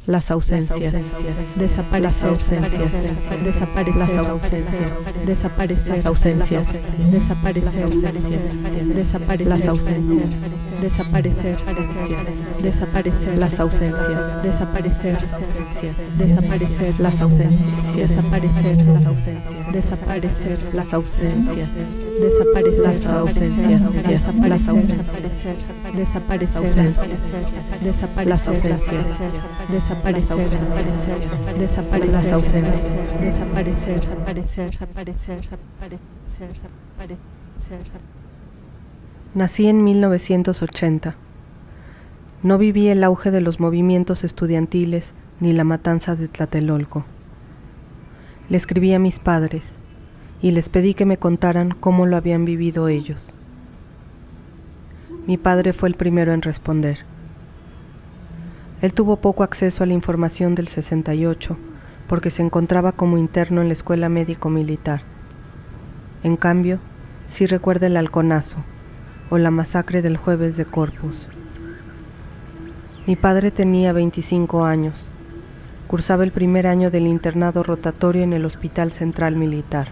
Las ausencias, desaparecer, desaparecer, las ausencias, desaparecer, las ausencias, desaparecer, desaparecer, las ausencias, desaparecer, desaparecer, las ausencias, desaparecer, desaparecer, las ausencias, desaparecer, las ausencias, desaparecer, las ausencias, desaparecer, las ausencias, desaparecer, desaparecer, las ausencias, desaparecer, desaparecer, las ausencias, desaparecer, desaparecer. Nací en 1980. No viví el auge de los movimientos estudiantiles ni la matanza de Tlatelolco. Le escribí a mis padres y les pedí que me contaran cómo lo habían vivido ellos. Mi padre fue el primero en responder. Él tuvo poco acceso a la información del 68 porque se encontraba como interno en la escuela médico-militar. En cambio, sí recuerda el halconazo o la masacre del jueves de Corpus. Mi padre tenía 25 años. Cursaba el primer año del internado rotatorio en el Hospital Central Militar.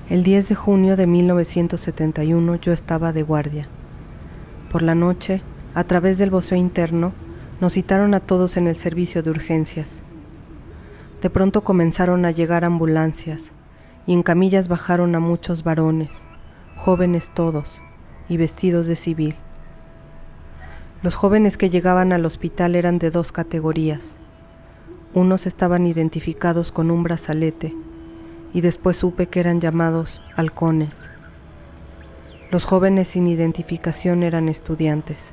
El 10 de junio de 1971 yo estaba de guardia. Por la noche, a través del voceo interno, nos citaron a todos en el servicio de urgencias. De pronto comenzaron a llegar ambulancias y en camillas bajaron a muchos varones, jóvenes todos, y vestidos de civil. Los jóvenes que llegaban al hospital eran de dos categorías. Unos estaban identificados con un brazalete, y después supe que eran llamados halcones. Los jóvenes sin identificación eran estudiantes.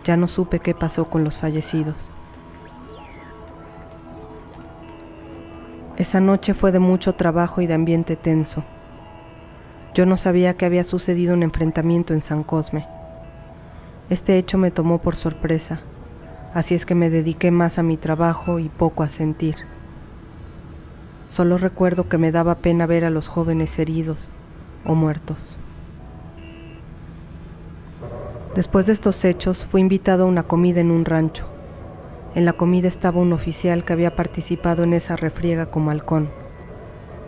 Ya no supe qué pasó con los fallecidos. Esa noche fue de mucho trabajo y de ambiente tenso. Yo no sabía que había sucedido un enfrentamiento en San Cosme. Este hecho me tomó por sorpresa, así es que me dediqué más a mi trabajo y poco a sentir. Solo recuerdo que me daba pena ver a los jóvenes heridos o muertos. Después de estos hechos, fui invitado a una comida en un rancho. En la comida estaba un oficial que había participado en esa refriega como halcón,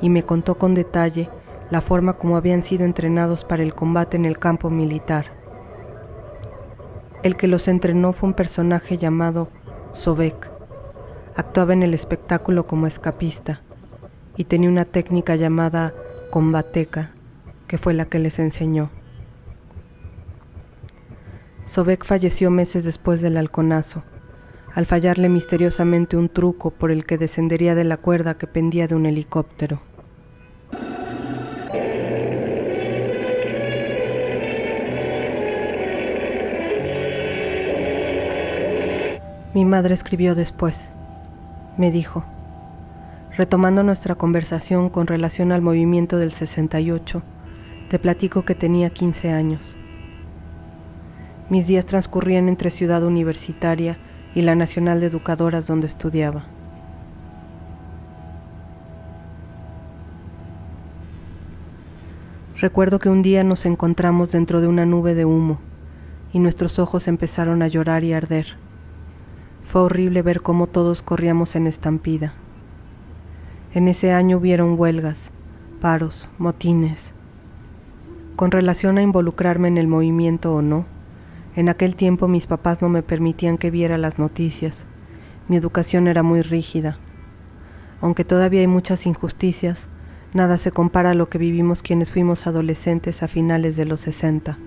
y me contó con detalle la forma como habían sido entrenados para el combate en el campo militar. El que los entrenó fue un personaje llamado Sobek. Actuaba en el espectáculo como escapista, y tenía una técnica llamada combateca, que fue la que les enseñó. Sobek falleció meses después del halconazo, al fallarle misteriosamente un truco por el que descendería de la cuerda que pendía de un helicóptero. Mi madre escribió después. Me dijo: retomando nuestra conversación con relación al movimiento del 68, te platico que tenía 15 años. Mis días transcurrían entre Ciudad Universitaria y la Nacional de Educadoras donde estudiaba. Recuerdo que un día nos encontramos dentro de una nube de humo y nuestros ojos empezaron a llorar y a arder. Fue horrible ver cómo todos corríamos en estampida. En ese año hubieron huelgas, paros, motines. Con relación a involucrarme en el movimiento o no, en aquel tiempo mis papás no me permitían que viera las noticias. Mi educación era muy rígida. Aunque todavía hay muchas injusticias, nada se compara a lo que vivimos quienes fuimos adolescentes a finales de los 60.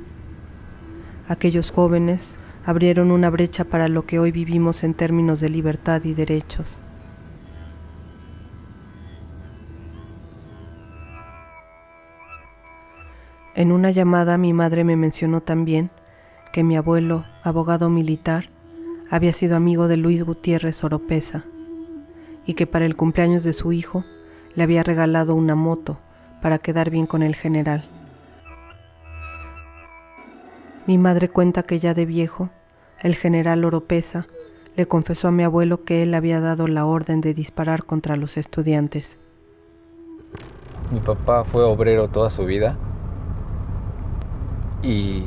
Aquellos jóvenes abrieron una brecha para lo que hoy vivimos en términos de libertad y derechos. En una llamada mi madre me mencionó también que mi abuelo, abogado militar, había sido amigo de Luis Gutiérrez Oropesa y que para el cumpleaños de su hijo le había regalado una moto para quedar bien con el general. Mi madre cuenta que ya de viejo, el general Oropeza le confesó a mi abuelo que él había dado la orden de disparar contra los estudiantes. Mi papá fue obrero toda su vida y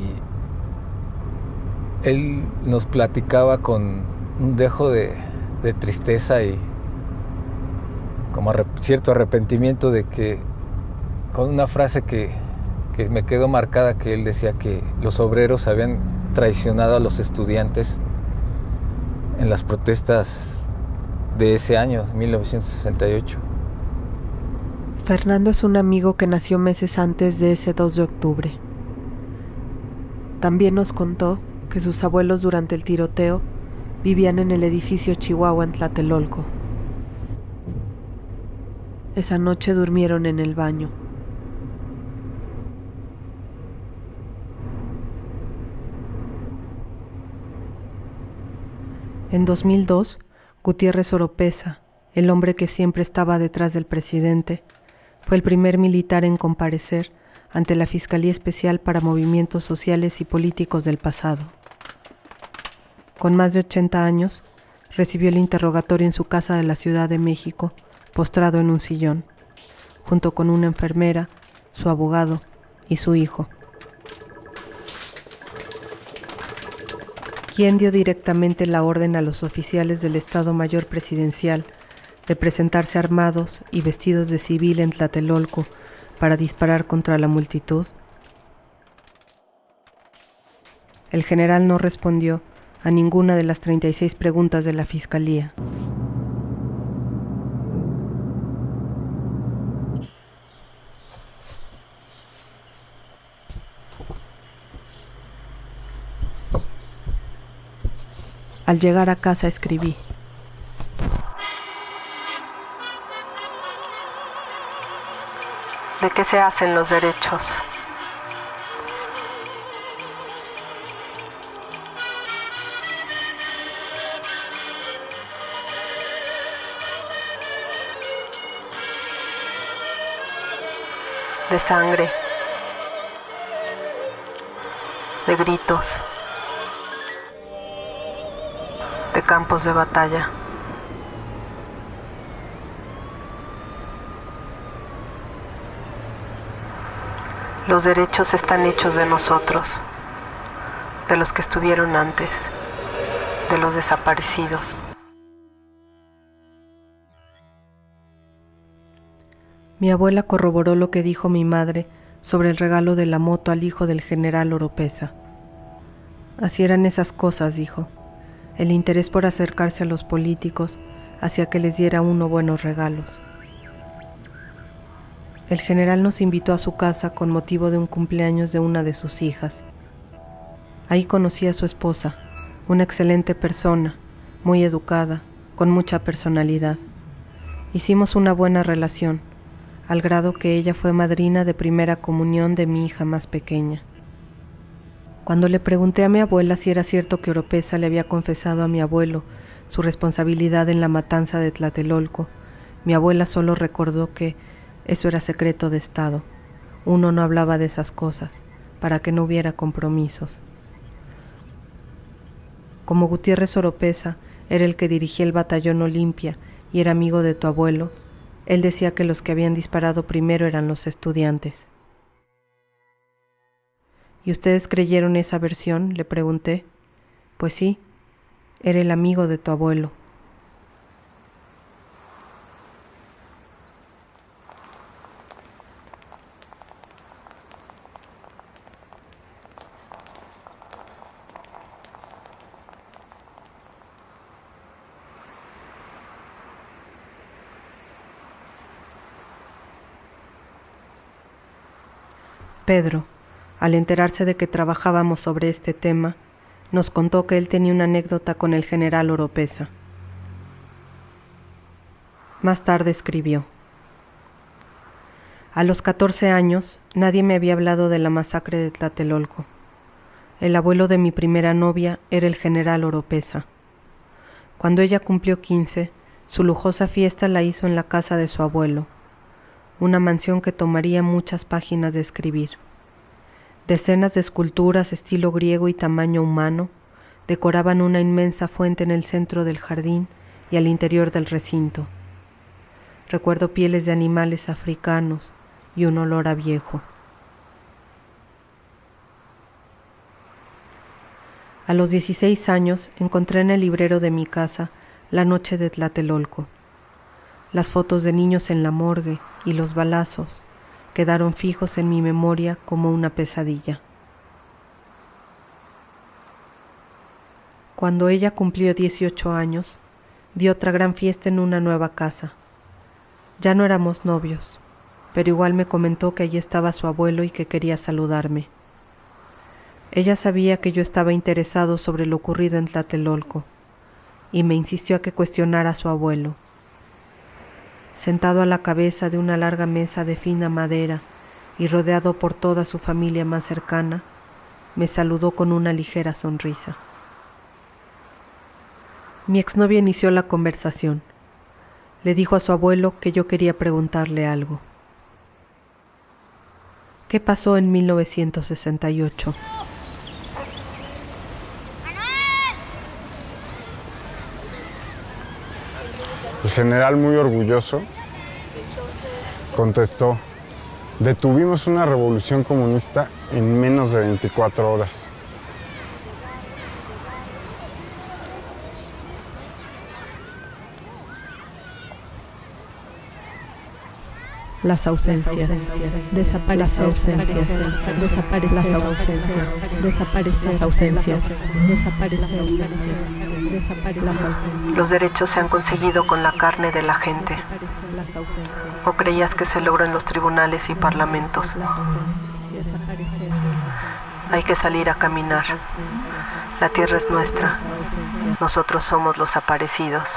él nos platicaba con un dejo de tristeza y como cierto arrepentimiento de que, con una frase que me quedó marcada, que él decía que los obreros habían traicionado a los estudiantes en las protestas de ese año, 1968. Fernando es un amigo que nació meses antes de ese 2 de octubre. También nos contó que sus abuelos durante el tiroteo vivían en el edificio Chihuahua en Tlatelolco. Esa noche durmieron en el baño. En 2002, Gutiérrez Oropeza, el hombre que siempre estaba detrás del presidente, fue el primer militar en comparecer ante la Fiscalía Especial para Movimientos Sociales y Políticos del pasado. Con más de 80 años, recibió el interrogatorio en su casa de la Ciudad de México, postrado en un sillón, junto con una enfermera, su abogado y su hijo. ¿Quién dio directamente la orden a los oficiales del Estado Mayor Presidencial de presentarse armados y vestidos de civil en Tlatelolco para disparar contra la multitud? El general no respondió a ninguna de las 36 preguntas de la Fiscalía. Al llegar a casa escribí: ¿de qué se hacen los derechos? De sangre, de gritos, de campos de batalla. Los derechos están hechos de nosotros, de los que estuvieron antes, de los desaparecidos. Mi abuela corroboró lo que dijo mi madre sobre el regalo de la moto al hijo del general Oropeza. Así eran esas cosas, dijo. El interés por acercarse a los políticos hacía que les diera uno buenos regalos. El general nos invitó a su casa con motivo de un cumpleaños de una de sus hijas. Ahí conocí a su esposa, una excelente persona, muy educada, con mucha personalidad. Hicimos una buena relación, al grado que ella fue madrina de primera comunión de mi hija más pequeña. Cuando le pregunté a mi abuela si era cierto que Oropeza le había confesado a mi abuelo su responsabilidad en la matanza de Tlatelolco, mi abuela solo recordó que eso era secreto de Estado. Uno no hablaba de esas cosas, para que no hubiera compromisos. Como Gutiérrez Oropeza era el que dirigía el batallón Olimpia y era amigo de tu abuelo, él decía que los que habían disparado primero eran los estudiantes. ¿Y ustedes creyeron esa versión?, le pregunté. Pues sí, era el amigo de tu abuelo. Pedro, al enterarse de que trabajábamos sobre este tema, nos contó que él tenía una anécdota con el general Oropeza. Más tarde escribió: a los 14 años, nadie me había hablado de la masacre de Tlatelolco. El abuelo de mi primera novia era el general Oropeza. Cuando ella cumplió 15, su lujosa fiesta la hizo en la casa de su abuelo, una mansión que tomaría muchas páginas de escribir. Decenas de esculturas estilo griego y tamaño humano decoraban una inmensa fuente en el centro del jardín y al interior del recinto. Recuerdo pieles de animales africanos y un olor a viejo. A los 16 años encontré en el librero de mi casa La noche de Tlatelolco. Las fotos de niños en la morgue y los balazos quedaron fijos en mi memoria como una pesadilla. Cuando ella cumplió 18 años, di otra gran fiesta en una nueva casa. Ya no éramos novios, pero igual me comentó que allí estaba su abuelo y que quería saludarme. Ella sabía que yo estaba interesado sobre lo ocurrido en Tlatelolco y me insistió a que cuestionara a su abuelo. Sentado a la cabeza de una larga mesa de fina madera y rodeado por toda su familia más cercana, me saludó con una ligera sonrisa. Mi exnovia inició la conversación. Le dijo a su abuelo que yo quería preguntarle algo. ¿Qué pasó en 1968? El general, muy orgulloso, contestó: detuvimos una revolución comunista en menos de 24 horas. Las ausencias, desaparecen, las ausencias, desaparecen, las ausencias, desaparecen, las ausencias, desaparecen, las ausencias. Los derechos se han conseguido con la carne de la gente. ¿O creías que se logró en los tribunales y parlamentos? Hay que salir a caminar. La tierra es nuestra. Nosotros somos los aparecidos.